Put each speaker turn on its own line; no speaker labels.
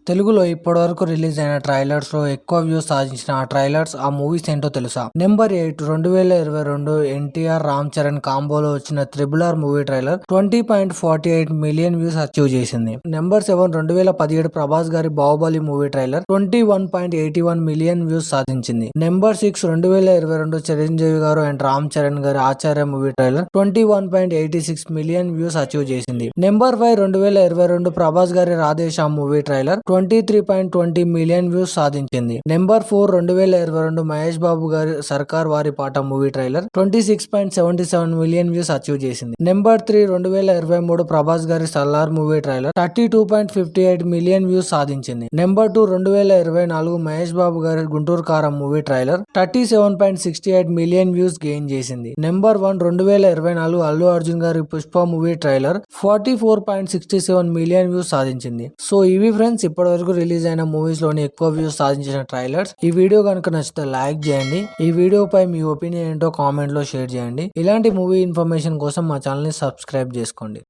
తెలుగులో ఇప్పటివరకు రిలీజ్ అయిన ట్రైలర్స్ లో ఎక్కువ వ్యూస్ సాధించిన ఆ ట్రైలర్స్ ఆ మూవీస్ ఏంటో తెలుసా? నెంబర్ 8 2022 ఎన్టీఆర్ రామ్ చరణ్ కాంబోలో వచ్చిన triple R movie trailer 20.48 million views achieve చేసింది. నెంబర్ 7 2017 ప్రభాస్ గారి Baahubali movie trailer 21.81 million views సాధించింది. నెంబర్ 6 2022 చిరంజీవి గారు అండ్ రామ్ చరణ్ గారి Acharya movie trailer 21.86 million views achieve చేసింది. నెంబర్ 5 2022 ప్రభాస్ గారి Radhe Shyam movie trailer 23.20 million views సాధించింది. నెంబర్ 4 2022 మహేష్ బాబు గారి సర్కార్ వారి పాట movie trailer 26.77 million views achieve చేసింది. నెంబర్ 3 2023 ప్రభాస్ గారి Salaar movie trailer 32.58 million views సాధించింది. నెంబర్ 2 2024 మహేష్ బాబు గారి గుంటూరు కారం movie trailer 37.68 million views gain చేసింది. నెంబర్ 1 2024 అల్లు అర్జున్ గారి Pushpa movie trailer 44.67 million views సాధించింది. సో ఇవి ఫ్రెండ్స్ ఇప్పటివరకు రిలీజ్ అయిన మూవీస్ లోని ఎక్కువ వ్యూస్ సాధించిన ట్రైలర్స్. ఈ వీడియో కనుక నచ్చితే లైక్ చేయండి. ఈ వీడియో పై మీ ఒపీనియన్ ఏంటో కామెంట్ లో షేర్ చేయండి. ఇలాంటి మూవీ ఇన్ఫర్మేషన్ కోసం మా ఛానల్ ని సబ్స్క్రైబ్ చేసుకోండి.